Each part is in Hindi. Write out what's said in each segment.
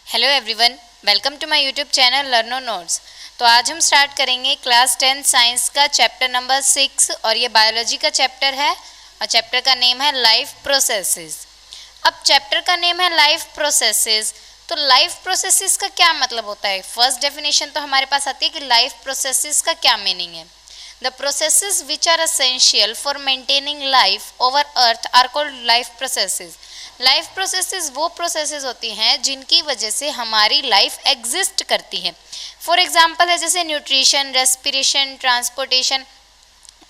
Hello everyone, welcome to my YouTube channel Learno Notes. तो आज हम स्टार्ट करेंगे क्लास 10 साइंस का चैप्टर नंबर 6 और ये बायोलॉजी का चैप्टर है और चैप्टर का नेम है लाइफ प्रोसेसेस। अब चैप्टर का नेम है लाइफ प्रोसेसेस, तो लाइफ प्रोसेसेस का क्या मतलब होता है? फर्स्ट डेफिनेशन तो हमारे पास आती है कि लाइफ प्रोसेसेस का क्या मीनिंग है। The processes which are essential for maintaining life over earth are called life processes. Life processes वो प्रोसेसेस होती हैं जिनकी वजह से हमारी लाइफ एग्जिस्ट करती है। फॉर एग्जांपल है जैसे न्यूट्रिशन, रेस्पिरेशन, ट्रांसपोर्टेशन।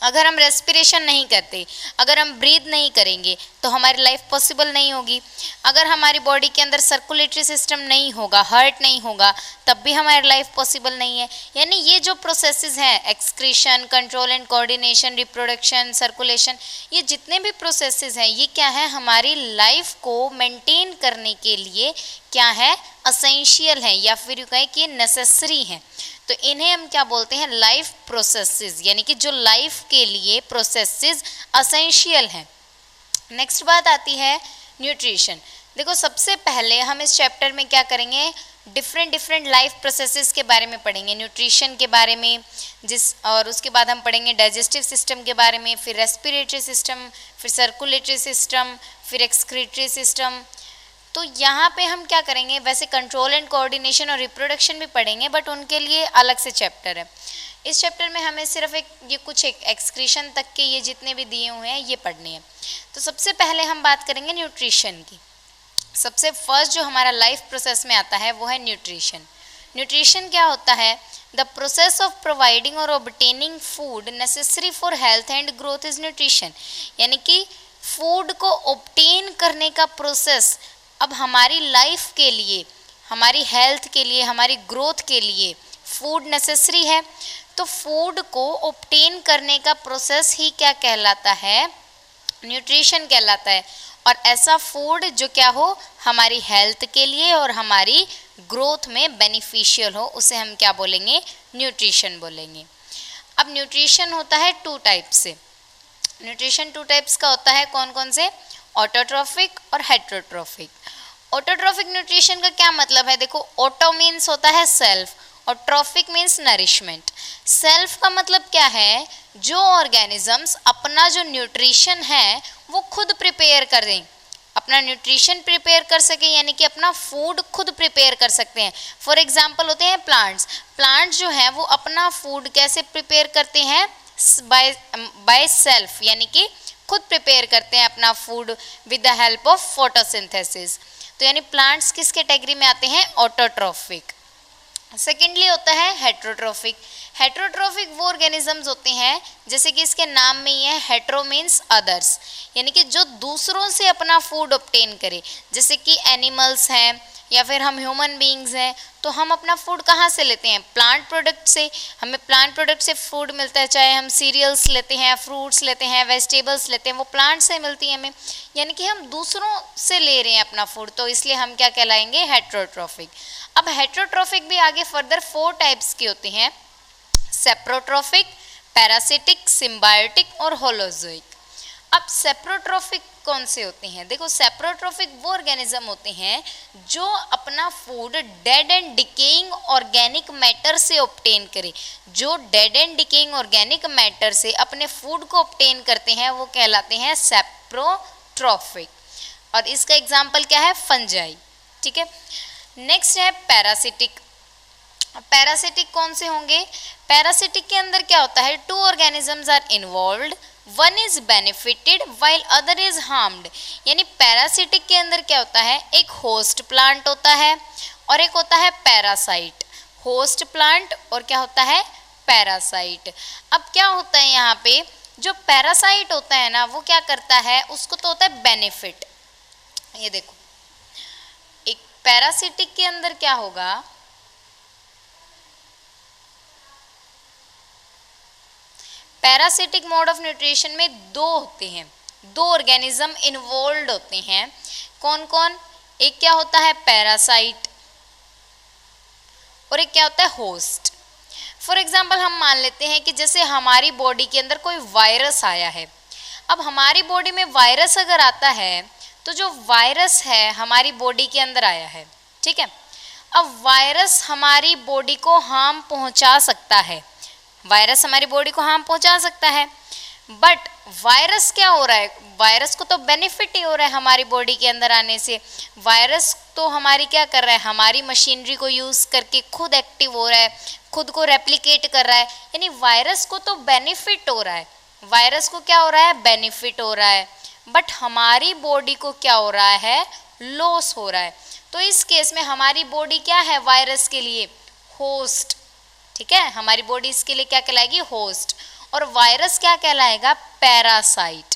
अगर हम रेस्पिरेशन नहीं करते, अगर हम ब्रीथ नहीं करेंगे तो हमारी लाइफ पॉसिबल नहीं होगी। अगर हमारी बॉडी के अंदर सर्कुलेटरी सिस्टम नहीं होगा, हार्ट नहीं होगा, तब भी हमारी लाइफ पॉसिबल नहीं है। यानी ये जो प्रोसेसेस हैं, excretion, control and coordination, reproduction, circulation, ये जितने भी प्रोसेसेस हैं ये क्या है, हमारी लाइफ को मेंटेन करने के लिए क्या है, असेंशियल है या फिर कहें कि नेसेसरी है। तो इन्हें हम क्या बोलते हैं, लाइफ प्रोसेसेस, यानी कि जो लाइफ के लिए प्रोसेसेस असेंशियल हैं। नेक्स्ट बात आती है न्यूट्रिशन। देखो सबसे पहले हम इस चैप्टर में क्या करेंगे, डिफरेंट लाइफ प्रोसेसेस के बारे में पढ़ेंगे, न्यूट्रिशन के बारे में, और उसके बाद हम पढ़ेंगे डाइजेस्टिव सिस्टम के बारे में, फिर रेस्पिरेटरी सिस्टम, फिर सर्कुलेटरी सिस्टम, फिर एक्सक्रीटरी सिस्टम। तो यहाँ पे हम क्या करेंगे, वैसे कंट्रोल एंड कोऑर्डिनेशन और रिप्रोडक्शन भी पढ़ेंगे, बट उनके लिए अलग से चैप्टर है। इस चैप्टर में हमें सिर्फ कुछ एक्सक्रीशन तक के ये जितने भी दिए हुए हैं ये पढ़ने हैं। तो सबसे पहले हम बात करेंगे न्यूट्रिशन की। सबसे फर्स्ट जो हमारा लाइफ प्रोसेस में आता है वो है न्यूट्रिशन। न्यूट्रिशन क्या होता है? द प्रोसेस ऑफ प्रोवाइडिंग और obtaining food necessary for health and growth is nutrition. यानी कि फूड को ऑब्टेन करने का प्रोसेस अब हमारी लाइफ के लिए, हमारी हेल्थ के लिए, हमारी ग्रोथ के लिए फूड नेसेसरी है। तो फूड को ऑब्टेन करने का प्रोसेस ही क्या कहलाता है, न्यूट्रिशन कहलाता है। और ऐसा फूड जो क्या हो, हमारी हेल्थ के लिए और हमारी ग्रोथ में बेनिफिशियल हो, उसे हम क्या बोलेंगे, न्यूट्रिशन बोलेंगे। अब न्यूट्रिशन होता है टू टाइप से। न्यूट्रिशन टू टाइप्स का होता है, कौन कौन से? ऑटोट्रॉफिक और हेट्रोट्रॉफिक। ऑटोट्रॉफिक न्यूट्रिशन का क्या मतलब है? देखो, ऑटो मीन्स होता है सेल्फ और ट्रॉफिक मीन्स नरिशमेंट। सेल्फ का मतलब क्या है, जो ऑर्गेनिजम्स अपना जो न्यूट्रिशन है वो खुद प्रिपेयर कर दें, अपना न्यूट्रिशन प्रिपेयर कर सकें, यानी कि अपना फूड खुद प्रिपेयर कर सकते हैं। फॉर एग्जांपल होते हैं प्लांट्स। प्लांट्स जो हैं वो अपना फूड कैसे प्रिपेयर करते हैं, बाय सेल्फ, यानी कि खुद प्रिपेयर करते हैं अपना food with the help of photosynthesis. तो यानी प्लांट्स किस कैटेगरी में आते हैं, ऑटोट्रॉफिक। सेकेंडली होता है हेट्रोट्रॉफिक। हेट्रोट्रॉफिक वो ऑर्गेनिजम्स होते हैं, जैसे कि इसके नाम में ही है, हेट्रो मीन्स अदर्स, यानी कि जो दूसरों से अपना फूड ऑब्टेन करे। जैसे कि एनिमल्स हैं या फिर हम ह्यूमन बीइंग्स हैं, तो हम अपना फूड कहाँ से लेते हैं, प्लांट प्रोडक्ट से। हमें प्लांट प्रोडक्ट से फूड मिलता है, चाहे हम सीरियल्स लेते हैं, फ्रूट्स लेते हैं, वेजिटेबल्स लेते हैं, वो प्लांट से मिलती है हमें। यानी कि हम दूसरों से ले रहे हैं अपना फूड, तो इसलिए हम क्या कहलाएंगे, हेट्रोट्रॉफिक। अब हेट्रोट्रॉफिक भी आगे फर्दर 4 टाइप्स की होती हैं, सेप्रोट्रॉफिक, पैरासिटिक, सिम्बायोटिक और होलोजोइक। अब सेप्रोट्रॉफिक कौन से होते हैं? देखो, सेप्रोट्रॉफिक वो ऑर्गेनिज्म होते हैं जो अपना food dead and decaying organic matter से ऑब्टेन करे। जो dead and decaying organic matter से अपने फूड को ऑब्टेन करते हैं वो कहलाते हैं सेप्रोट्रॉफिक। और इसका एग्जाम्पल क्या है, फंजाई। ठीक है। नेक्स्ट है पैरासिटिक। पैरासिटिक कौन से होंगे? पैरासिटिक के अंदर क्या होता है, 2 organisms are involved, one is benefited while other is harmed. यानी पैरासिटिक के अंदर क्या होता है, एक होस्ट प्लांट होता है और एक होता है पैरासाइट। होस्ट प्लांट और क्या होता है, पैरासाइट। अब क्या होता है यहाँ पे, जो पैरासाइट होता है ना वो क्या करता है, उसको तो होता है बेनिफिट। ये देखो, एक पैरासिटिक के अंदर क्या होगा, पैरासिटिक मोड ऑफ न्यूट्रिशन में 2 होते हैं, 2 ऑर्गेनिज्म इन्वॉल्व होते हैं। कौन कौन? एक क्या होता है पैरासाइट और एक क्या होता है होस्ट। फॉर एग्जांपल हम मान लेते हैं कि जैसे हमारी बॉडी के अंदर कोई वायरस आया है। अब हमारी बॉडी में वायरस अगर आता है तो जो वायरस है हमारी बॉडी के अंदर आया है, ठीक है, अब वायरस हमारी बॉडी को हार्म पहुंचा सकता है, वायरस हमारी बॉडी को हार्म पहुंचा सकता है, बट वायरस क्या हो रहा है, वायरस को तो बेनिफिट ही हो रहा है हमारी बॉडी के अंदर आने से। वायरस तो हमारी क्या कर रहा है, हमारी मशीनरी को यूज़ करके खुद एक्टिव हो रहा है, खुद को रेप्लिकेट कर रहा है, यानी वायरस को तो बेनिफिट हो रहा है, वायरस को क्या हो रहा है, बेनिफिट हो रहा है, बट हमारी बॉडी को क्या हो रहा है, लॉस हो रहा है। तो इस केस में हमारी बॉडी क्या है वायरस के लिए, होस्ट, ठीक है, हमारी बॉडी इसके लिए क्या कहलाएगी, होस्ट, और वायरस क्या कहलाएगा, पैरासाइट।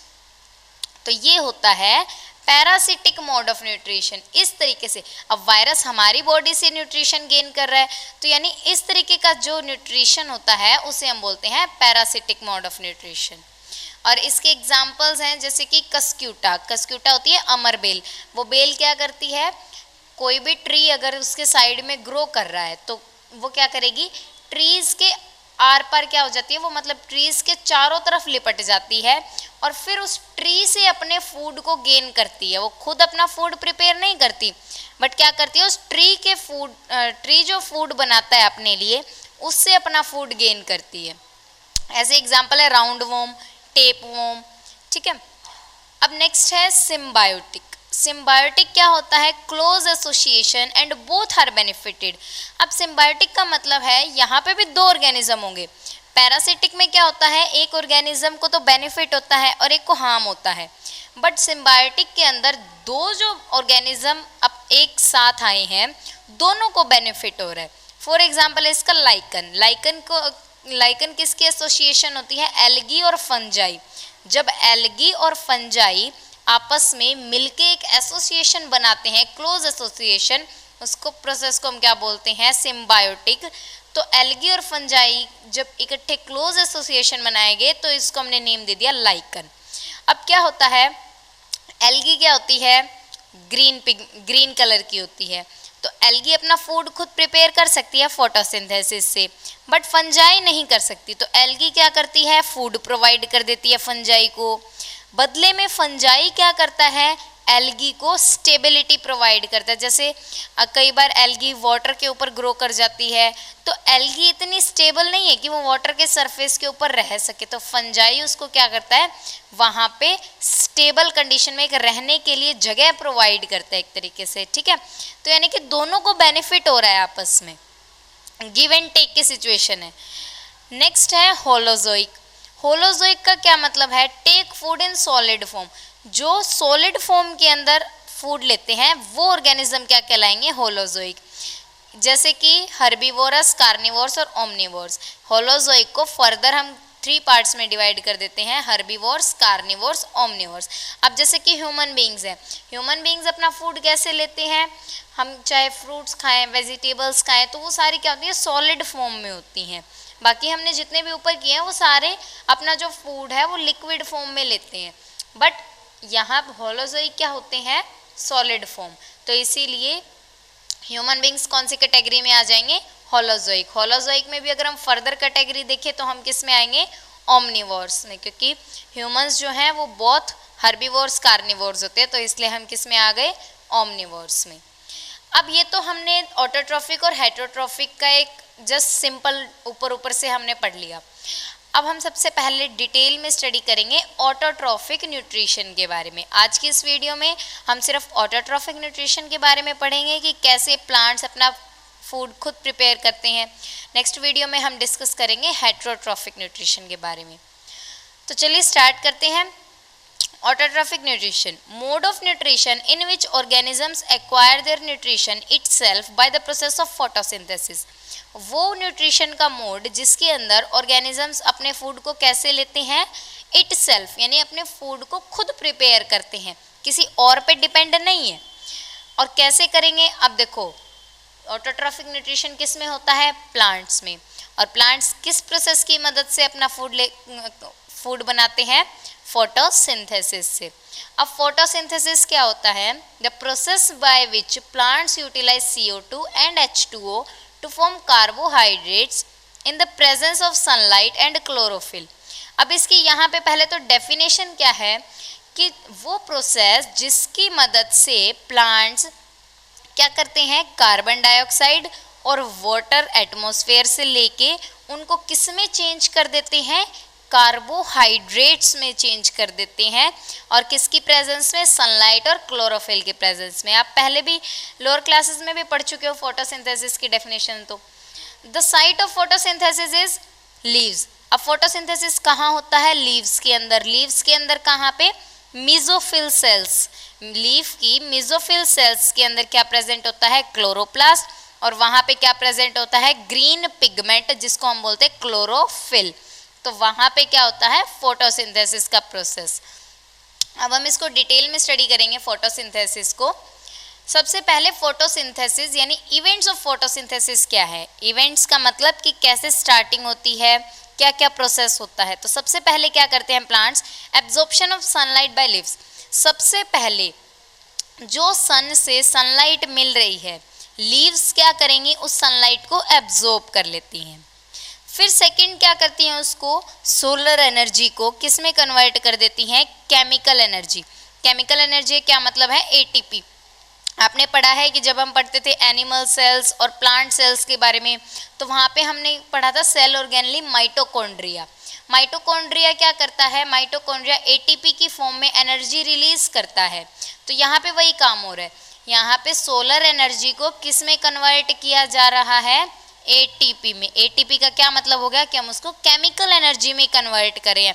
तो ये होता है पैरासिटिक मोड ऑफ न्यूट्रिशन। इस तरीके से अब वायरस हमारी बॉडी से न्यूट्रिशन गेन कर रहा है, तो यानी इस तरीके का जो न्यूट्रिशन होता है उसे हम बोलते हैं पैरासिटिक मोड ऑफ न्यूट्रिशन। और इसके एग्जाम्पल्स हैं जैसे कि कस्क्यूटा, कस्क्यूटा होती है अमर बेल, वो बेल क्या करती है, कोई भी ट्री अगर उसके साइड में ग्रो कर रहा है तो वो क्या करेगी, ट्रीज के आर पार क्या हो जाती है, वो मतलब ट्रीज के चारों तरफ लिपट जाती है और फिर उस ट्री से अपने फूड को गेन करती है। वो खुद अपना फूड प्रिपेयर नहीं करती, बट क्या करती है, उस ट्री के फूड, ट्री जो फूड बनाता है अपने लिए, उससे अपना फूड गेन करती है। ऐसे एग्जाम्पल है राउंड वॉर्म, टेप वॉर्म, ठीक है। अब नेक्स्ट है सिम्बायोटिक। सिम्बायोटिक क्या होता है, close association and both are benefited. अब सिम्बायोटिक का मतलब है यहाँ पे भी दो ऑर्गेनिज्म होंगे। पैरासिटिक में क्या होता है, एक ऑर्गेनिज्म को तो बेनिफिट होता है और एक को हार्म होता है, बट सिम्बायोटिक के अंदर दो जो ऑर्गेनिज्म अब एक साथ आए हैं, दोनों को बेनिफिट हो रहा है। फॉर एग्जाम्पल इसका लाइकन, लाइकन किसकी एसोसिएशन होती है, एल्गी और फंजाई। जब एल्गी और फंजाई आपस में मिलके एक एसोसिएशन बनाते हैं, क्लोज एसोसिएशन, उसको प्रोसेस को हम क्या बोलते हैं, सिम्बायोटिक। तो एल्गी और फंजाई जब इकट्ठे क्लोज एसोसिएशन बनाएंगे तो इसको हमने नेम दे दिया लाइकन। अब क्या होता है, एल्गी क्या होती है, ग्रीन कलर की होती है, तो एल्गी अपना फूड खुद प्रिपेयर कर सकती है फोटोसिंथेसिस से, बट फंजाई नहीं कर सकती। तो एल्गी क्या करती है, फूड प्रोवाइड कर देती है फंजाई को, बदले में फंजाई क्या करता है, एल्गी को स्टेबिलिटी प्रोवाइड करता है। जैसे कई बार एल्गी वाटर के ऊपर ग्रो कर जाती है, तो एल्गी इतनी स्टेबल नहीं है कि वो वाटर के सरफेस के ऊपर रह सके, तो फंजाई उसको क्या करता है, वहाँ पे स्टेबल कंडीशन में एक रहने के लिए जगह प्रोवाइड करता है एक तरीके से, ठीक है। तो यानी कि दोनों को बेनिफिट हो रहा है आपस में, गिव एंड टेक की सिचुएशन है। नेक्स्ट है होलोजोइक। होलोजोइक का क्या मतलब है, take food in solid form. जो सॉलिड फॉर्म के अंदर फूड लेते हैं वो ऑर्गेनिज्म क्या कहलाएंगे, होलोजोइक। जैसे कि हर्बीवोरस, कार्निवोरस और ओमनिवोरस। होलोजोइक को फर्दर हम 3 पार्ट्स में डिवाइड कर देते हैं, हर्बीवोरस, कार्निवोरस, ओमनिवोरस। अब जैसे कि ह्यूमन बींग्स हैं, ह्यूमन बींग्स अपना फूड कैसे लेते हैं, हम चाहे फ्रूट्स खाएं, वेजिटेबल्स खाएं, तो वो सारी क्या होती है, सॉलिड फॉर्म में होती हैं। बाकी हमने जितने भी ऊपर किए हैं वो सारे अपना जो फूड है वो लिक्विड फॉर्म में लेते हैं, बट यहाँ होलोजोइक क्या होते हैं, सॉलिड फॉर्म। तो इसीलिए ह्यूमन बींग्स कौन सी कैटेगरी में आ जाएंगे, होलोजोइक। होलोजोइक में भी अगर हम फर्दर कैटेगरी देखें तो हम किस में आएंगे, ओमनिवोर्स में, क्योंकि ह्यूमंस जो हैं वो बहुत हर्बीवोर्स, कार्निवोर्स होते हैं, तो इसलिए हम किस में आ गए, ओमनिवोर्स में। अब ये तो हमने ऑटोट्रॉफिक और हेटरोट्रॉफिक का एक जस्ट सिंपल ऊपर से हमने पढ़ लिया। अब हम सबसे पहले डिटेल में स्टडी करेंगे ऑटोट्रॉफिक न्यूट्रिशन के बारे में। आज की इस वीडियो में हम सिर्फ ऑटोट्रॉफिक न्यूट्रिशन के बारे में पढ़ेंगे कि कैसे प्लांट्स अपना फूड खुद प्रिपेयर करते हैं। नेक्स्ट वीडियो में हम डिस्कस करेंगे हेटरोट्रॉफिक न्यूट्रिशन के बारे में। तो चलिए स्टार्ट करते हैं। Autotrophic nutrition, mode of nutrition in which organisms acquire their nutrition itself by the process of photosynthesis. वो न्यूट्रिशन का मोड जिसके अंदर ऑर्गेनिजम्स अपने फूड को कैसे लेते हैं, इटसेल्फ यानी अपने फूड को खुद प्रिपेयर करते हैं, किसी और पे डिपेंड नहीं है। और कैसे करेंगे, अब देखो ऑटोट्रॉफिक न्यूट्रिशन किस में होता है, प्लांट्स में। और प्लांट्स किस प्रोसेस की मदद से अपना फूड बनाते हैं, फोटोसिंथेसिस से। अब फोटोसिंथेसिस क्या होता है, the process by which plants utilise CO2 and H2O to form carbohydrates in the presence of sunlight and chlorophyll. अब इसकी यहाँ पे पहले तो डेफिनेशन क्या है कि वो प्रोसेस जिसकी मदद से प्लांट्स क्या करते हैं, कार्बन डाइऑक्साइड और वाटर एटमॉस्फेयर से लेके उनको किस में चेंज कर देते हैं, कार्बोहाइड्रेट्स में चेंज कर देते हैं। और किसकी प्रेजेंस में, सनलाइट और क्लोरोफिल के प्रेजेंस में। आप पहले भी लोअर क्लासेस में भी पढ़ चुके हो फोटोसिंथेसिस की डेफिनेशन। तो the site of photosynthesis is leaves. अब फोटोसिंथेसिस कहाँ होता है, लीव्स के अंदर। लीव्स के अंदर कहाँ पे, मेसोफिल सेल्स। लीफ की मेसोफिल सेल्स के अंदर क्या प्रेजेंट होता है, क्लोरोप्लास्ट, और वहां पे क्या प्रेजेंट होता है, ग्रीन पिगमेंट, जिसको हम बोलते हैं क्लोरोफिल। तो वहां पे क्या होता है, फोटोसिंथेसिस का प्रोसेस। अब हम इसको डिटेल में स्टडी करेंगे फोटोसिंथेसिस को। सबसे पहले फोटोसिंथेसिस यानी इवेंट्स ऑफ फोटोसिंथेसिस क्या है। इवेंट्स का मतलब कि कैसे स्टार्टिंग होती है, क्या क्या प्रोसेस होता है। तो सबसे पहले क्या करते हैं plants, absorption of sunlight by leaves. सबसे पहले जो सन से सनलाइट मिल रही है, लीव्स क्या करेंगी, उस सनलाइट को एब्जॉर्ब कर लेती हैं। फिर सेकंड क्या करती हैं, उसको सोलर एनर्जी को किस में कन्वर्ट कर देती हैं, केमिकल एनर्जी। केमिकल एनर्जी क्या मतलब है, एटीपी। आपने पढ़ा है कि जब हम पढ़ते थे एनिमल सेल्स और प्लांट सेल्स के बारे में, तो वहाँ पे हमने पढ़ा था सेल ऑर्गेनली माइटोकॉन्ड्रिया। माइटोकॉन्ड्रिया क्या करता है, माइटोकॉन्ड्रिया एटीपी की फॉर्म में एनर्जी रिलीज करता है। तो यहाँ पे वही काम हो रहा है, यहाँ पे सोलर एनर्जी को किस में कन्वर्ट किया जा रहा है, एटीपी में। एटीपी का क्या मतलब हो गया कि हम उसको केमिकल एनर्जी में कन्वर्ट करें।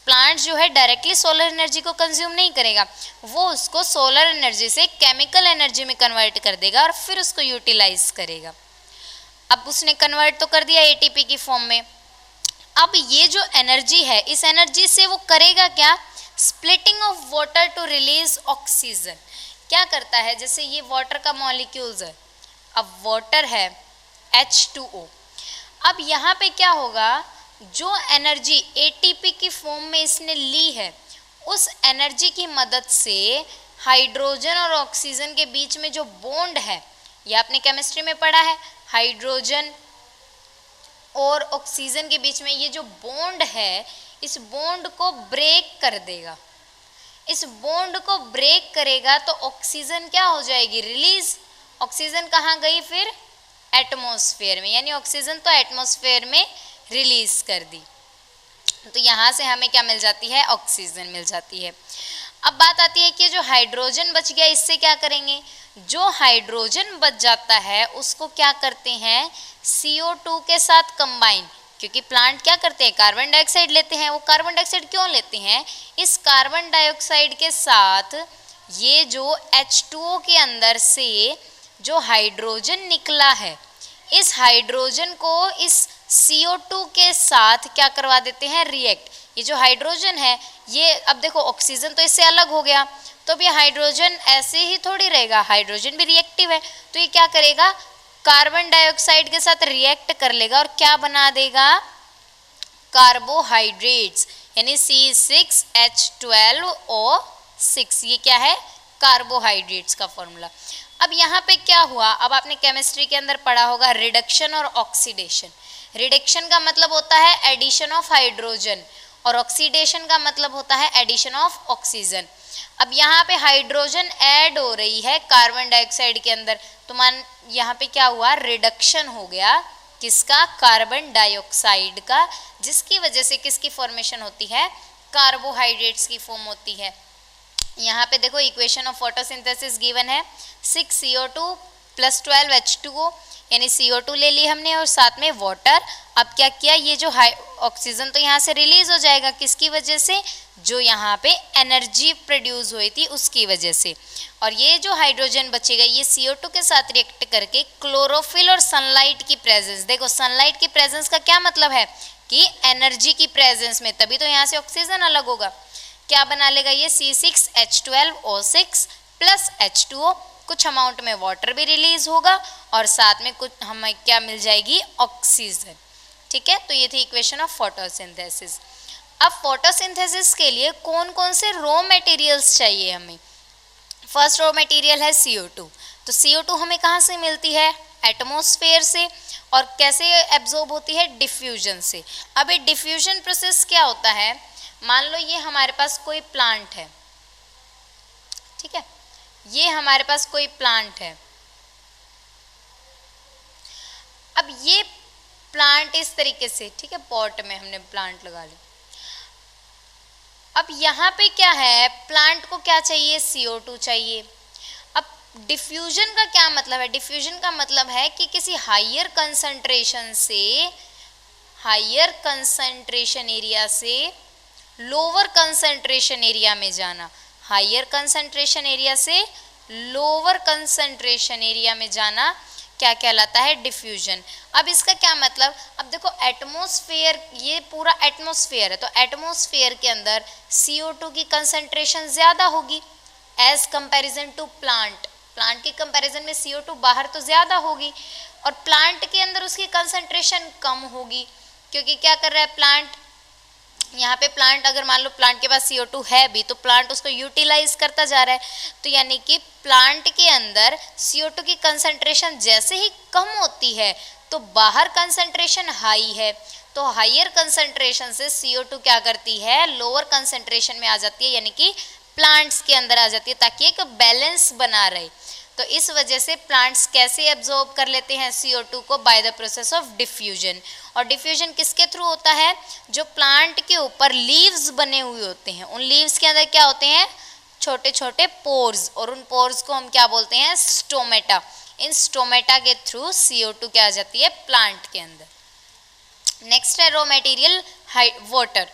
प्लांट जो है डायरेक्टली सोलर एनर्जी को कंज्यूम नहीं करेगा, वो उसको सोलर एनर्जी से केमिकल एनर्जी में कन्वर्ट कर देगा और फिर उसको यूटिलाइज करेगा। अब उसने कन्वर्ट तो कर दिया एटीपी की फॉर्म में। अब ये जो एनर्जी है, इस एनर्जी से वो करेगा क्या, splitting of water to release oxygen. क्या करता है, जैसे ये वाटर का मॉलिक्यूल्स है, अब वाटर है H2O। अब यहाँ पे क्या होगा, जो एनर्जी एटीपी की फॉर्म में इसने ली है, उस एनर्जी की मदद से हाइड्रोजन और ऑक्सीजन के बीच में जो बॉन्ड है, ये आपने केमिस्ट्री में पढ़ा है, हाइड्रोजन और ऑक्सीजन के बीच में ये जो बॉन्ड है, इस बॉन्ड को ब्रेक कर देगा। इस बॉन्ड को ब्रेक करेगा तो ऑक्सीजन क्या हो जाएगी, रिलीज। ऑक्सीजन कहाँ गई फिर, एटमॉस्फेयर में, यानी ऑक्सीजन तो एटमॉस्फेयर में रिलीज कर दी। तो यहाँ से हमें क्या मिल जाती है, ऑक्सीजन मिल जाती है। अब बात आती है कि जो हाइड्रोजन बच गया, इससे क्या करेंगे, जो हाइड्रोजन बच जाता है उसको क्या करते हैं, CO2 के साथ कंबाइन। क्योंकि प्लांट क्या करते हैं, कार्बन डाइऑक्साइड लेते हैं। वो कार्बन डाइऑक्साइड क्यों लेते हैं, इस कार्बन डाइऑक्साइड के साथ ये जो H2O के अंदर से जो हाइड्रोजन निकला है, इस हाइड्रोजन को इस CO2 के साथ क्या करवा देते हैं, रिएक्ट। ये जो हाइड्रोजन है, ये अब देखो ऑक्सीजन तो इससे अलग हो गया, तो अब ये हाइड्रोजन ऐसे ही थोड़ी रहेगा, हाइड्रोजन भी रिएक्टिव है। तो ये क्या करेगा, कार्बन डाइऑक्साइड के साथ रिएक्ट कर लेगा और क्या बना देगा, कार्बोहाइड्रेट्स, यानी C6H12O6। ये क्या है, कार्बोहाइड्रेट्स का फॉर्मूला। अब यहाँ पे क्या हुआ, अब आपने केमिस्ट्री के अंदर पढ़ा होगा रिडक्शन और ऑक्सीडेशन। रिडक्शन का मतलब होता है एडिशन ऑफ हाइड्रोजन और ऑक्सीडेशन का मतलब होता है एडिशन ऑफ ऑक्सीजन। अब यहाँ पे हाइड्रोजन ऐड हो रही है कार्बन डाइऑक्साइड के अंदर, तो मान यहाँ पे क्या हुआ, रिडक्शन हो गया, किसका, कार्बन डाइऑक्साइड का, जिसकी वजह से किसकी फॉर्मेशन होती है, कार्बोहाइड्रेट्स की फॉर्म होती है। यहाँ पे देखो इक्वेशन ऑफ फोटोसिंथेसिस गिवन है 6CO2 + 12H2O, यानी CO2 ले ली हमने और साथ में वाटर। अब क्या किया, ये जो ऑक्सीजन तो यहाँ से रिलीज हो जाएगा, किसकी वजह से, जो यहाँ पे एनर्जी प्रोड्यूस हुई थी उसकी वजह से। और ये जो हाइड्रोजन बचेगा, ये CO2 के साथ रिएक्ट करके क्लोरोफिल और सनलाइट की प्रेजेंस, देखो सनलाइट की प्रेजेंस का क्या मतलब है कि एनर्जी की प्रेजेंस में, तभी तो यहाँ से ऑक्सीजन अलग होगा। क्या बना लेगा ये, C6H12O6 + H2O, कुछ अमाउंट में वाटर भी रिलीज होगा और साथ में कुछ हमें क्या मिल जाएगी, ऑक्सीजन। ठीक है, तो ये थी इक्वेशन ऑफ फोटोसिंथेसिस। अब फोटोसिंथेसिस के लिए कौन कौन से रॉ मटेरियल्स चाहिए हमें। फर्स्ट रॉ मटेरियल है CO2। तो CO2 हमें कहाँ से मिलती है, एटमॉस्फेयर से। और कैसे एब्जॉर्ब होती है, डिफ्यूजन से। अब ये डिफ्यूजन प्रोसेस क्या होता है, मान लो ये हमारे पास कोई प्लांट है, ठीक है, ये हमारे पास कोई प्लांट है अब ये प्लांट इस तरीके से, ठीक है, पॉट में हमने प्लांट लगा लिया। अब यहाँ पे क्या है, प्लांट को क्या चाहिए, CO2 चाहिए। अब डिफ्यूजन का क्या मतलब है, डिफ्यूजन का मतलब है कि किसी हायर कंसंट्रेशन से, हायर कंसंट्रेशन एरिया से लोअर कंसंट्रेशन एरिया में जाना, हायर कंसंट्रेशन एरिया से लोअर कंसंट्रेशन एरिया में जाना क्या कहलाता है, डिफ्यूजन। अब इसका क्या मतलब, अब देखो एटमॉस्फेयर, ये पूरा एटमॉस्फेयर है, तो एटमॉस्फेयर के अंदर CO2 की कंसंट्रेशन ज़्यादा होगी as comparison to plant. Plant के कंपैरिजन में CO2 बाहर तो ज़्यादा होगी, और प्लांट के अंदर उसकी कंसंट्रेशन कम होगी, क्योंकि क्या कर रहा है प्लांट, यहाँ पे प्लांट, अगर मान लो प्लांट के पास CO2 है भी, तो प्लांट उसको यूटिलाइज करता जा रहा है। तो यानी कि प्लांट के अंदर CO2 की कंसंट्रेशन जैसे ही कम होती है तो बाहर कंसंट्रेशन हाई है, तो हायर कंसंट्रेशन से CO2 क्या करती है, लोअर कंसंट्रेशन में आ जाती है, यानी कि प्लांट्स के अंदर आ जाती है, ताकि एक बैलेंस बना रहे। तो इस वजह से प्लांट्स कैसे एब्जॉर्ब कर लेते हैं CO2 को, by the process of diffusion. और डिफ्यूजन किसके थ्रू होता है, जो प्लांट के ऊपर लीव्स बने हुए होते हैं, उन लीव्स के अंदर क्या होते हैं, छोटे छोटे पोर्स, और उन पोर्स को हम क्या बोलते हैं, स्टोमेटा। इन स्टोमेटा के थ्रू CO2 क्या आ जाती है प्लांट के अंदर। नेक्स्ट है रॉ मटेरियल वाटर।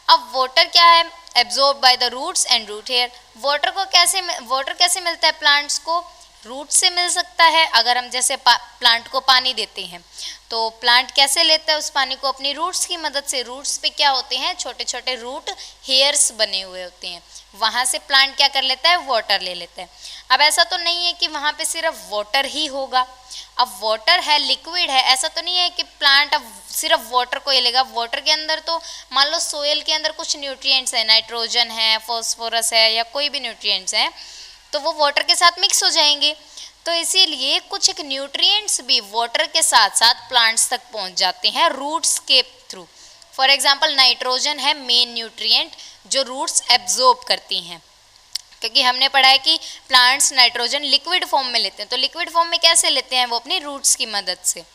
अब वाटर क्या है, absorb by the roots and root hair. Water कैसे मिलता है प्लांट्स को, रूट से मिल सकता है। अगर हम जैसे प्लांट को पानी देते हैं तो प्लांट कैसे लेता है उस पानी को, अपनी रूट्स की मदद से। रूट्स पे क्या होते हैं, छोटे छोटे रूट हेयर्स बने हुए होते हैं, वहाँ से प्लांट क्या कर लेता है, वाटर ले लेता है। अब ऐसा तो नहीं है कि वहाँ पे सिर्फ वाटर ही होगा, अब वाटर है, लिक्विड है, ऐसा तो नहीं है कि प्लांट अब सिर्फ वाटर को ही लेगा। वाटर के अंदर तो मान लो सोयल के अंदर कुछ न्यूट्रिएंट्स है, नाइट्रोजन है, फॉस्फोरस है, या कोई भी न्यूट्रिएंट्स हैं, तो वो वाटर के साथ मिक्स हो जाएंगे। तो इसीलिए कुछ एक न्यूट्रिएंट्स भी वाटर के साथ साथ प्लांट्स तक पहुंच जाते हैं रूट्स के थ्रू। फॉर एग्जांपल नाइट्रोजन है मेन न्यूट्रिएंट जो रूट्स एब्जॉर्ब करती हैं, क्योंकि हमने पढ़ा है कि प्लांट्स नाइट्रोजन लिक्विड फॉर्म में लेते हैं, तो लिक्विड फॉर्म में कैसे लेते हैं, वो अपनी रूट्स की मदद से।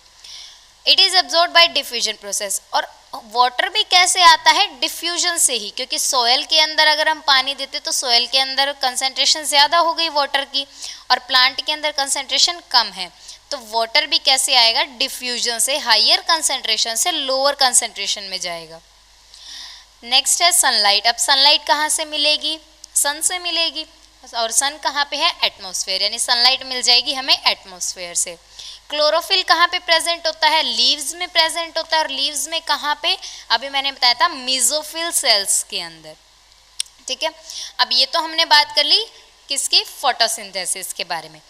It is absorb by diffusion process. और वाटर भी कैसे आता है, डिफ्यूजन से ही, क्योंकि सोयल के अंदर अगर हम पानी देते तो सोयल के अंदर कंसंट्रेशन ज़्यादा हो गई वाटर की, और प्लांट के अंदर कंसंट्रेशन कम है, तो वाटर भी कैसे आएगा, डिफ्यूजन से, हायर कंसंट्रेशन से लोअर कंसंट्रेशन में जाएगा। नेक्स्ट है सनलाइट। अब सनलाइट कहाँ से मिलेगी, सन से मिलेगी, और सन कहाँ पे है, एटमॉस्फेयर, यानी सनलाइट मिल जाएगी हमें एटमॉस्फेयर से। क्लोरोफिल कहाँ पे प्रेजेंट होता है, लीव्स में प्रेजेंट होता है, और लीव्स में कहाँ पे, अभी मैंने बताया था मेसोफिल सेल्स के अंदर, ठीक है। अब ये तो हमने बात कर ली किसकी, फोटोसिंथेसिस के बारे में।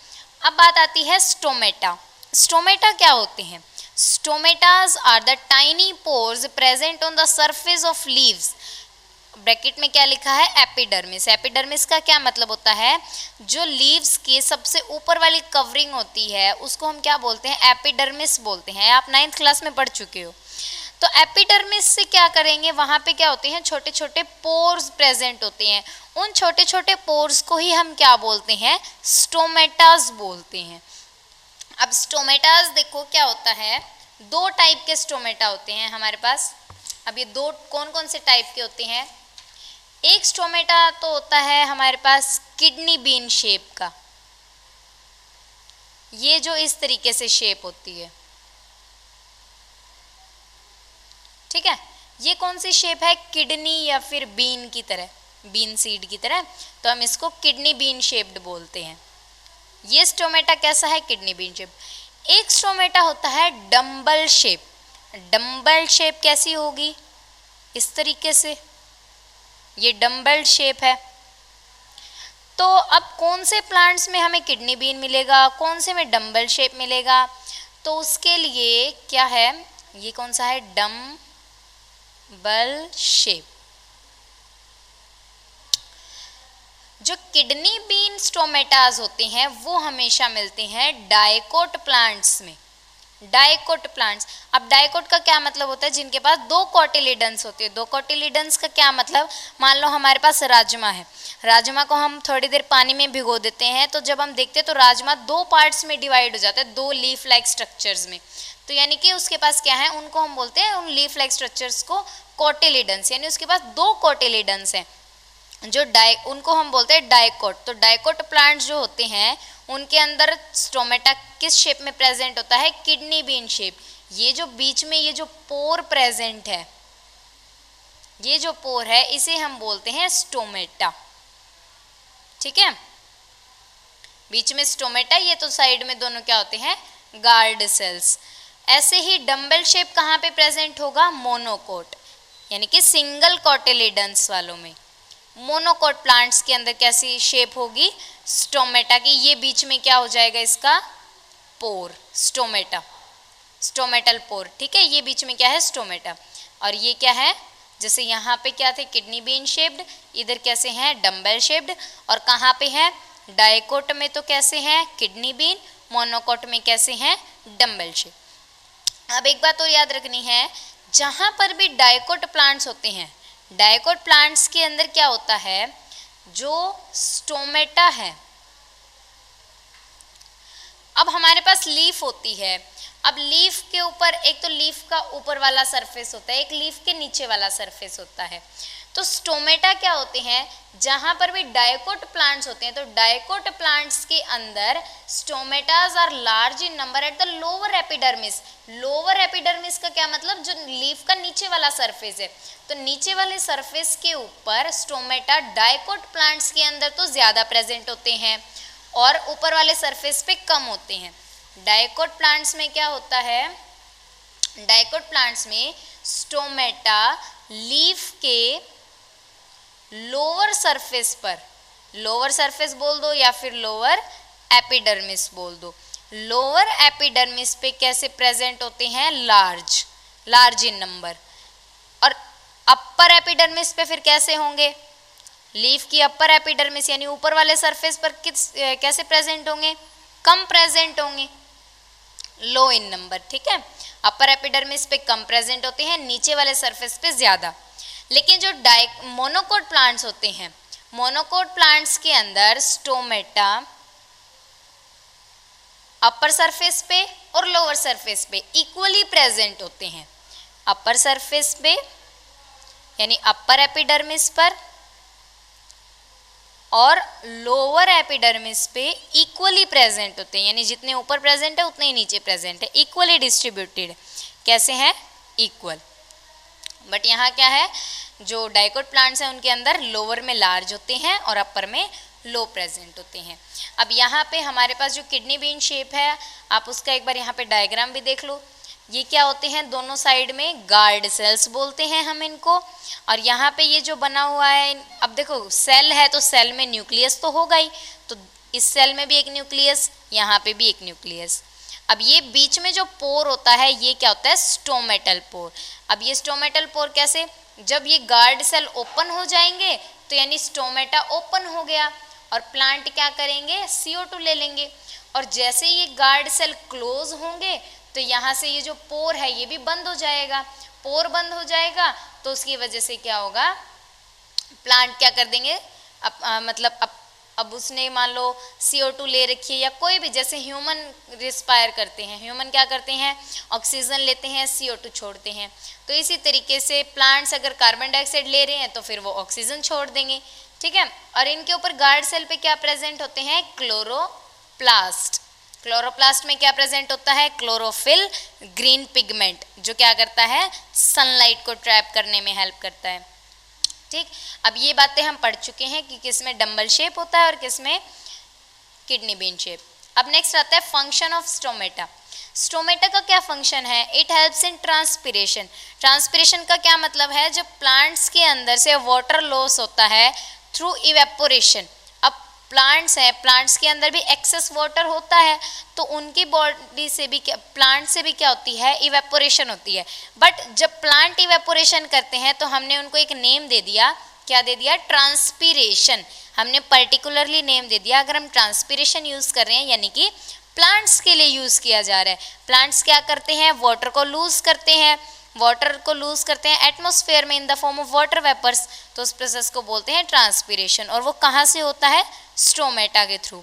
अब बात आती है स्टोमेटा। स्टोमेटा क्या होते हैं, stomatas are the tiny pores present on the surface of leaves. Bracket में क्या लिखा है, एपिडर्मिस। एपिडर्मिस का क्या मतलब होता है, जो लीव्स की सबसे ऊपर वाली कवरिंग होती है उसको हम क्या बोलते हैं, एपिडर्मिस बोलते हैं। आप 9th क्लास में पढ़ चुके हो। तो एपिडर्मिस से क्या करेंगे, वहाँ पे क्या होते हैं, छोटे छोटे पोर्स प्रेजेंट होते हैं, उन छोटे छोटे पोर्स को ही हम क्या बोलते हैं, स्टोमेटास बोलते हैं। अब स्टोमेटास देखो क्या होता है, दो टाइप के स्टोमेटा होते हैं हमारे पास। अब ये दो कौन कौन से टाइप के होते हैं, एक स्टोमेटा तो होता है हमारे पास किडनी बीन शेप का, ये जो इस तरीके से शेप होती है, ठीक है। ये कौन सी शेप है, किडनी या फिर बीन की तरह, बीन सीड की तरह, तो हम इसको किडनी बीन शेप्ड बोलते हैं। ये स्टोमेटा कैसा है, किडनी बीन शेप। एक स्टोमेटा होता है डम्बल शेप। डम्बल शेप कैसी होगी, इस तरीके से, ये डम्बल शेप है। तो अब कौन से प्लांट्स में हमें किडनी बीन मिलेगा, कौन से में डम्बल शेप मिलेगा, तो उसके लिए क्या है, ये कौन सा है, डम्बल शेप। जो किडनी बीन स्टोमेटास होते हैं वो हमेशा मिलते हैं डाइकोट प्लांट्स में। Dicot plants. अब डाइकोट का क्या मतलब होता है? जिनके पास दो कोटिलीडन्स होते हैं। दो कोटिलीडन्स का क्या मतलब? मान लो हमारे पास राजमा है, राजमा को हम थोड़ी देर पानी में भिगो देते हैं, तो जब हम देखते हैं तो राजमा दो पार्ट्स में डिवाइड हो जाता है, दो लीफ लाइक स्ट्रक्चर्स में। तो यानी कि उसके पास क्या है, उनको हम बोलते हैं, उन लीफ लाइक स्ट्रक्चर्स को कोटिलीडन्स, यानी उसके पास दो कोटिलीडन्स हैं जो उनको हम बोलते हैं डाइकोट। तो डाइकोट प्लांट्स जो होते हैं उनके अंदर स्टोमेटा किस शेप में प्रेजेंट होता है? Kidney bean shape. ये जो बीच में ये जो पोर प्रेजेंट है, ये जो पोर है इसे हम बोलते हैं स्टोमेटा। ठीक है, बीच में स्टोमेटा, ये तो साइड में दोनों क्या होते हैं? Guard cells. ऐसे ही डम्बल शेप कहाँ पे प्रेजेंट होगा? मोनोकोट, यानी कि सिंगल कोटिलीडन्स वालों में। मोनोकोट प्लांट्स के अंदर कैसी शेप होगी? स्टोमेटा की। ये बीच में क्या हो जाएगा इसका? पोर, स्टोमेटा, स्टोमेटल पोर। ठीक है, ये बीच में क्या है? स्टोमेटा। और ये क्या है? जैसे यहाँ पे क्या थे? किडनी बीन शेप्ड, इधर कैसे हैं? Dumbbell shaped. और कहाँ पे है? डाइकोट में तो कैसे हैं? Kidney bean. मोनोकोट में कैसे हैं? Dumbbell shape. अब एक बात और याद रखनी है, जहाँ पर भी डाइकोट प्लांट्स होते हैं, डाइकोट प्लांट्स के अंदर क्या होता है? जो स्टोमेटा है, अब हमारे पास लीफ होती है। अब लीफ के ऊपर एक तो लीफ का ऊपर वाला सरफेस होता है, एक लीफ के नीचे वाला सरफेस होता है। तो स्टोमेटा क्या होते हैं? जहाँ पर भी डाइकोट प्लांट्स होते हैं, तो डाइकोट प्लांट्स के अंदर stomatas are large in number at the lower epidermis. Lower epidermis का क्या मतलब? जो लीफ का नीचे वाला सरफेस है, तो नीचे वाले सरफेस के ऊपर स्टोमेटा डाइकोट प्लांट्स के अंदर तो ज़्यादा प्रेजेंट होते हैं और ऊपर वाले सरफेस पे कम होते हैं। डाइकोट प्लांट्स में क्या होता है? डाइकोट प्लांट्स में स्टोमेटा लीफ के लोअर सरफेस पर, लोअर सरफेस बोल दो या फिर लोअर एपिडर्मिस बोल दो, लोअर एपिडर्मिस पे कैसे प्रेजेंट होते हैं? Large, large in number. और अपर एपिडर्मिस पे फिर कैसे होंगे? लीफ की अपर एपिडर्मिस यानी ऊपर वाले सरफेस पर कैसे प्रेजेंट होंगे? कम प्रेजेंट होंगे, लो इन नंबर। ठीक है, अपर एपिडर्मिस पे कम प्रेजेंट होते हैं, नीचे वाले सरफेस पे ज़्यादा। लेकिन जो मोनोकोट प्लांट्स होते हैं, मोनोकोट प्लांट्स के अंदर स्टोमेटा अपर सरफेस पे और लोअर सरफेस पे इक्वली प्रेजेंट होते हैं। अपर सरफेस पे यानी अपर एपिडर्मिस पर और लोअर एपिडर्मिस पे इक्वली प्रेजेंट होते हैं, यानी जितने ऊपर प्रेजेंट है उतने ही नीचे प्रेजेंट है, इक्वली डिस्ट्रीब्यूटेड। कैसे हैं? इक्वल। बट यहाँ क्या है? जो डाइकोट प्लांट्स हैं उनके अंदर लोअर में लार्ज होते हैं और अपर में लो प्रेजेंट होते हैं। अब यहाँ पे हमारे पास जो किडनी बीन शेप है, आप उसका एक बार यहाँ पे डायग्राम भी देख लो। ये क्या होते हैं? दोनों साइड में गार्ड सेल्स बोलते हैं हम इनको। और यहाँ पे ये जो बना हुआ है, अब देखो सेल है तो सेल में न्यूक्लियस तो होगा ही, तो इस सेल में भी एक न्यूक्लियस, यहाँ पे भी एक न्यूक्लियस। अब ये बीच में जो पोर होता है ये क्या होता है? Stomatal pore. अब ये स्टोमेटल पोर कैसे? जब ये गार्ड सेल ओपन हो जाएंगे तो यानी स्टोमेटा ओपन हो गया और प्लांट क्या करेंगे? CO2 ले लेंगे। और जैसे ये गार्ड सेल क्लोज होंगे तो यहाँ से ये जो पोर है ये भी बंद हो जाएगा। पोर बंद हो जाएगा तो उसकी वजह से क्या होगा? प्लांट क्या कर देंगे? अब उसने मान लो CO2 ले रखी है, या कोई भी, जैसे ह्यूमन रिस्पायर करते हैं, ह्यूमन क्या करते हैं? ऑक्सीजन लेते हैं, CO2 छोड़ते हैं। तो इसी तरीके से प्लांट्स अगर कार्बन डाइऑक्साइड ले रहे हैं तो फिर वो ऑक्सीजन छोड़ देंगे। ठीक है, और इनके ऊपर गार्ड सेल पे क्या प्रेजेंट होते हैं? क्लोरोप्लास्ट। क्लोरोप्लास्ट में क्या प्रेजेंट होता है? क्लोरोफिल ग्रीन पिगमेंट, जो क्या करता है? सनलाइट को ट्रैप करने में हेल्प करता है। ठीक, अब ये बातें हम पढ़ चुके हैं कि किस में डम्बल शेप होता है और किस में किडनी बीन शेप। अब नेक्स्ट आता है फंक्शन ऑफ स्टोमेटा। स्टोमेटा का क्या फंक्शन है? It helps in transpiration. Transpiration का क्या मतलब है? जब प्लांट्स के अंदर से वाटर लॉस होता है थ्रू इवेपोरेशन। अब प्लांट्स हैं, प्लांट्स के अंदर भी एक्सेस वाटर होता है, तो उनकी बॉडी से भी क्या, प्लांट से भी क्या होती है? इवेपोरेशन होती है। बट जब प्लांट इवेपोरेशन करते हैं तो हमने उनको एक नेम दे दिया, क्या दे दिया? ट्रांसपिरेशन। हमने पर्टिकुलरली नेम दे दिया। अगर हम ट्रांसपिरेशन यूज़ कर रहे हैं यानी कि प्लांट्स के लिए यूज़ किया जा रहा है। प्लांट्स क्या करते हैं, वाटर को लूज करते हैं, वाटर को लूज करते हैं एटमॉस्फेयर में in the form of water vapours, तो उस प्रोसेस को बोलते हैं ट्रांसपीरेशन, और वो कहाँ से होता है, स्टोमेटा के थ्रू।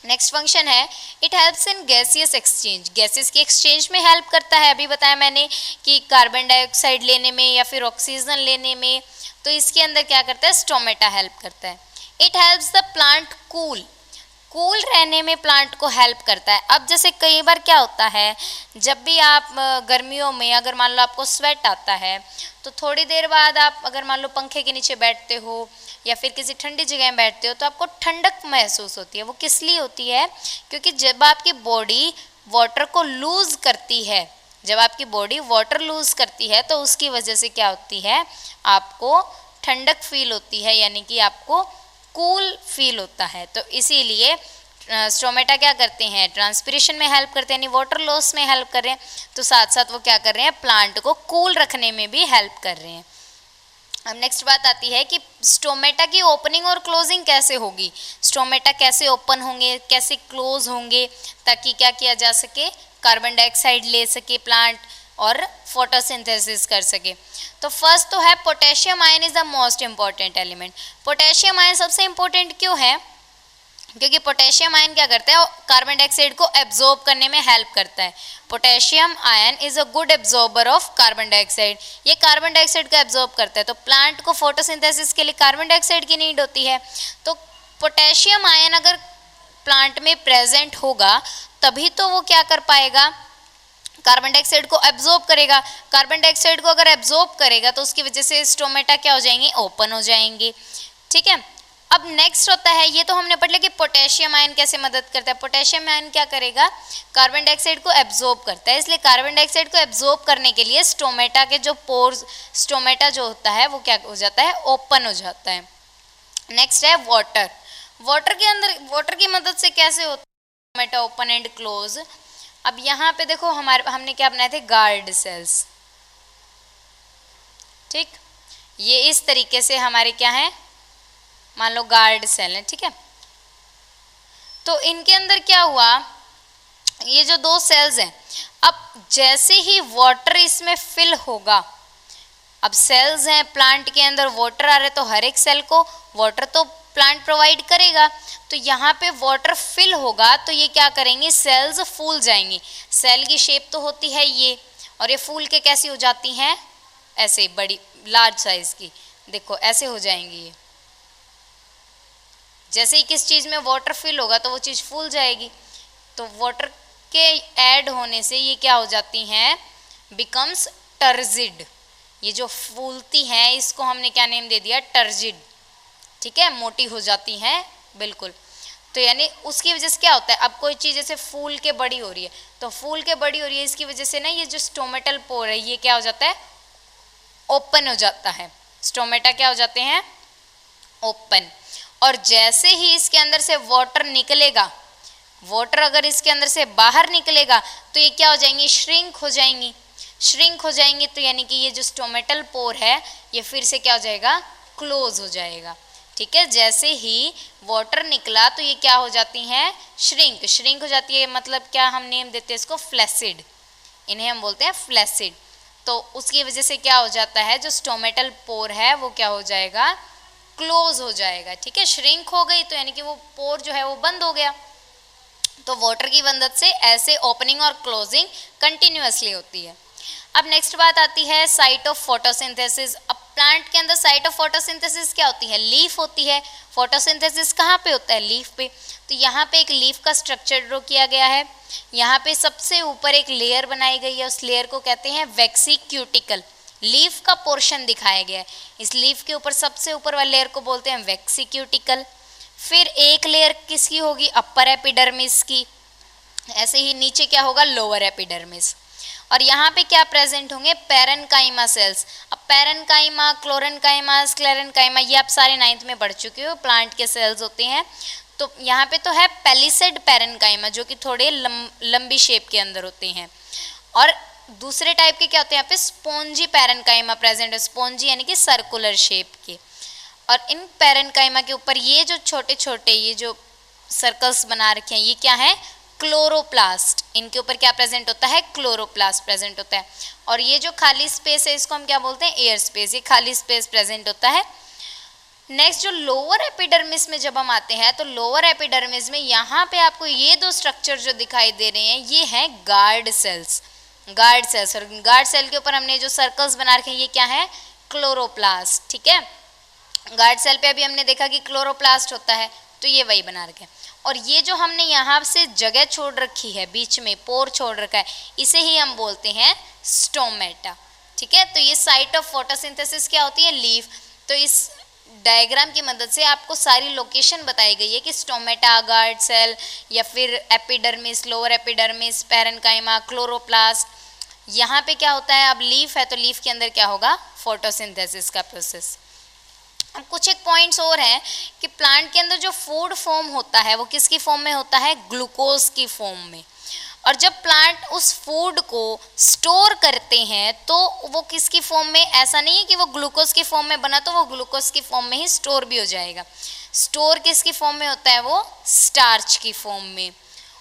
नेक्स्ट फंक्शन है, it helps in gaseous exchange, gases की एक्सचेंज में हेल्प करता है। अभी बताया मैंने कि कार्बन डाइऑक्साइड लेने में या फिर ऑक्सीजन लेने में, तो इसके अंदर क्या करता है, स्टोमेटा हेल्प करता है। It helps the plant cool, cool रहने में प्लांट को हेल्प करता है। अब जैसे कई बार क्या होता है, जब भी आप गर्मियों में अगर मान लो आपको स्वेट आता है, तो थोड़ी देर बाद आप अगर मान लो पंखे के नीचे बैठते हो या फिर किसी ठंडी जगह में बैठते हो, तो आपको ठंडक महसूस होती है। वो किस लिए होती है, क्योंकि जब आपकी बॉडी वाटर को लूज करती है, जब आपकी बॉडी वाटर लूज करती है, तो उसकी वजह से क्या होती है, आपको ठंडक फील होती है, यानी कि आपको कूल फील होता है। तो इसीलिए स्टोमेटा क्या करते हैं, ट्रांसपिरेशन में हेल्प करते हैं, यानी वाटर लॉस में हेल्प कर रहे हैं, तो साथ साथ वो क्या कर रहे हैं, प्लांट को कूल रखने में भी हेल्प कर रहे हैं। अब नेक्स्ट बात आती है कि स्टोमेटा की ओपनिंग और क्लोजिंग कैसे होगी, स्टोमेटा कैसे ओपन होंगे, कैसे क्लोज होंगे, ताकि क्या किया जा सके, कार्बन डाइऑक्साइड ले सके प्लांट और फोटोसिंथेसिस कर सके। तो फर्स्ट तो है potassium ion is the most important element. Potassium ion सबसे इंपॉर्टेंट क्यों है, क्योंकि पोटेशियम आयन क्या करता है, कार्बन डाइऑक्साइड को एब्जॉर्ब करने में हेल्प करता है। Potassium ion is a good absorber of carbon dioxide, ये कार्बन डाइऑक्साइड को एब्जॉर्ब करता है। तो प्लांट को फोटोसिंथेसिस के लिए कार्बन डाइऑक्साइड की नीड होती है, तो पोटेशियम आयन अगर प्लांट में प्रेजेंट होगा तभी तो वो क्या कर पाएगा, कार्बन डाइऑक्साइड को एब्जॉर्ब करेगा। कार्बन डाइऑक्साइड को अगर एब्जॉर्ब करेगा तो उसकी वजह से स्टोमेटा क्या हो जाएंगे, ओपन हो जाएंगे। ठीक है, अब नेक्स्ट होता है, ये तो हमने पढ़ लिया कि पोटेशियम आयन कैसे मदद करता है। पोटेशियम आयन क्या करेगा, कार्बन डाइऑक्साइड को एब्जॉर्ब करता है, इसलिए कार्बन डाइऑक्साइड को एब्जॉर्ब करने के लिए स्टोमेटा के जो पोर्स, स्टोमेटा जो होता है वो क्या हो जाता है, ओपन हो जाता है। नेक्स्ट है वाटर, वाटर के अंदर, वाटर की मदद से कैसे होता है स्टोमेटा ओपन एंड क्लोज। अब यहाँ पे देखो हमने क्या बनाए थे, गार्ड सेल्स। ठीक, ये इस तरीके से हमारे क्या है, मान लो गार्ड सेल है। ठीक है, तो इनके अंदर क्या हुआ, ये जो दो सेल्स हैं, अब जैसे ही वाटर इसमें फिल होगा, अब सेल्स हैं प्लांट के अंदर, वाटर आ रहा है, तो हर एक सेल को वाटर तो प्लांट प्रोवाइड करेगा, तो यहाँ पे वाटर फिल होगा तो ये क्या करेंगे, सेल्स फूल जाएंगी। सेल की शेप तो होती है ये, और ये फूल के कैसी हो जाती हैं, ऐसे बड़ी लार्ज साइज की, देखो ऐसे हो जाएंगी ये। जैसे ही किस चीज़ में वाटर फिल होगा तो वो चीज़ फूल जाएगी, तो वाटर के ऐड होने से ये क्या हो जाती हैं, बिकम्स टर्जिड। ये जो फूलती हैं इसको हमने क्या नेम दे दिया, टर्जिड। ठीक है, मोटी हो जाती हैं बिल्कुल। तो यानी उसकी वजह से क्या होता है, अब कोई चीज़ जैसे फूल के बड़ी हो रही है, तो फूल के बड़ी हो रही है, इसकी वजह से ना ये जो स्टोमेटल पोर है ये क्या हो जाता है, ओपन हो जाता है। स्टोमेटा क्या हो जाते हैं, ओपन। और जैसे ही इसके अंदर से वाटर निकलेगा, वाटर अगर इसके अंदर से बाहर निकलेगा तो ये क्या हो जाएंगी, श्रिंक हो जाएंगी। श्रिंक हो जाएंगी तो यानी कि ये जो स्टोमेटल पोर है ये फिर से क्या हो जाएगा, क्लोज हो जाएगा। ठीक है, जैसे ही वाटर निकला तो ये क्या हो जाती हैं, श्रिंक। श्रिंक हो जाती है, मतलब क्या हम नेम देते हैं इसको, फ्लैसिड। इन्हें हम बोलते हैं फ्लैसिड। तो उसकी वजह से क्या हो जाता है, जो स्टोमेटल पोर है वो क्या हो जाएगा, क्लोज हो जाएगा। ठीक है, श्रिंक हो गई तो यानी कि वो पोर जो है वो बंद हो गया। तो वाटर की मदद से ऐसे ओपनिंग और क्लोजिंग कंटिन्यूअसली होती है। अब नेक्स्ट बात आती है साइट ऑफ फोटोसिंथेसिस। अब प्लांट के अंदर साइट ऑफ फोटोसिंथेसिस क्या होती है, लीफ होती है। फोटोसिंथेसिस कहाँ पे होता है, लीफ पे। तो यहाँ पे एक लीफ का स्ट्रक्चर ड्रॉ किया गया है। यहाँ पे सबसे ऊपर एक लेयर बनाई गई है, उस लेयर को कहते हैं वैक्सीक्यूटिकल। लीफ का पोर्शन दिखाया गया है, इस लीफ के ऊपर सबसे ऊपर वाले लेयर को बोलते हैं वैक्सीक्यूटिकल। फिर एक लेयर किसकी होगी, अपर एपिडर्मिस की। ऐसे ही नीचे क्या होगा, लोअर एपिडर्मिस। और यहाँ पे क्या प्रेजेंट होंगे, पैरेन्काइमा सेल्स। अब पैरेन्काइमा, क्लोरेन्काइमा, स्क्लेरेन्काइमा, ये आप सारे 9th में पढ़ चुके हो, प्लांट के सेल्स होते हैं। तो यहाँ पे तो है पेलिसेड पैरेन्काइमा जो कि थोड़े लंबी शेप के अंदर होते हैं। और दूसरे टाइप के क्या होते हैं, यहाँ पे स्पोंजी पैरेन्काइमा प्रेजेंट है। स्पोंजी यानी कि सर्कुलर शेप के। और इन पैरेन्काइमा के ऊपर ये जो छोटे छोटे ये जो सर्कल्स बना रखे हैं ये क्या है, क्लोरोप्लास्ट, इनके ऊपर क्या प्रेजेंट होता है, क्लोरोप्लास्ट प्रेजेंट होता है। और ये जो खाली स्पेस है इसको हम क्या बोलते हैं, एयर स्पेस, ये खाली स्पेस प्रेजेंट होता है। नेक्स्ट जो लोअर एपिडर्मिस में जब हम आते हैं तो लोअर एपिडर्मिस में यहाँ पे आपको ये दो स्ट्रक्चर जो दिखाई दे रहे हैं ये हैं गार्ड सेल्स। गार्ड सेल्स, और गार्ड सेल के ऊपर हमने जो सर्कल्स बना रखे हैं ये क्या है, क्लोरोप्लास्ट, ठीक है। गार्ड सेल पे अभी हमने देखा कि क्लोरोप्लास्ट होता है, तो ये वही बना रखे हैं। और ये जो हमने यहाँ से जगह छोड़ रखी है, बीच में पोर छोड़ रखा है, इसे ही हम बोलते हैं स्टोमेटा, ठीक है। तो ये साइट ऑफ फोटोसिंथेसिस क्या होती है, लीफ। तो इस डायग्राम की मदद से आपको सारी लोकेशन बताई गई है कि स्टोमेटा, गार्ड सेल या फिर epidermis, lower epidermis, parenchyma, chloroplast, यहाँ पे क्या होता है। अब लीफ है तो लीफ के अंदर क्या होगा, फोटोसिंथेसिस का प्रोसेस। अब कुछ एक पॉइंट्स और हैं कि प्लांट के अंदर जो फूड फॉर्म होता है वो किसकी फॉर्म में होता है, ग्लूकोज की फॉर्म में। और जब प्लांट उस फूड को स्टोर करते हैं तो वो किसकी फॉर्म में, ऐसा नहीं है कि वो ग्लूकोज की फॉर्म में बना तो वो ग्लूकोज की फॉर्म में ही स्टोर भी हो जाएगा। स्टोर किसकी फॉर्म में होता है, वो स्टार्च की फॉर्म में।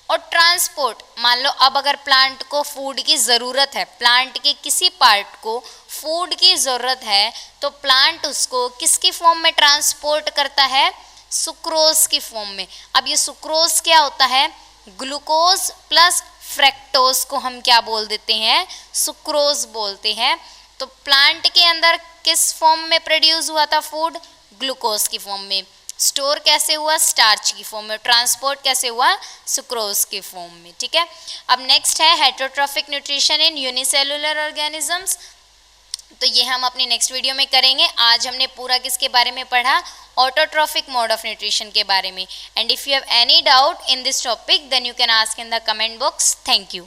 और ट्रांसपोर्ट, मान लो अब अगर प्लांट को फूड की ज़रूरत है, प्लांट के किसी पार्ट को फूड की ज़रूरत है, तो प्लांट उसको किसकी फॉर्म में ट्रांसपोर्ट करता है, सुक्रोज की फॉर्म में। अब ये सुक्रोज क्या होता है, ग्लूकोज प्लस फ्रैक्टोज को हम क्या बोल देते हैं, सुक्रोज बोलते हैं। तो प्लांट के अंदर किस फॉर्म में प्रोड्यूस हुआ था फूड, ग्लूकोज की फॉर्म में। स्टोर कैसे हुआ, स्टार्च की फॉर्म में। ट्रांसपोर्ट कैसे हुआ, सुक्रोज की फॉर्म में, ठीक है। अब नेक्स्ट है heterotrophic nutrition in unicellular organisms. तो ये हम अपनी नेक्स्ट वीडियो में करेंगे। आज हमने पूरा किसके बारे में पढ़ा, ऑटोट्रॉफिक मोड ऑफ न्यूट्रिशन के बारे में। And if you have any doubt in this topic then you can ask in the comment box. Thank you.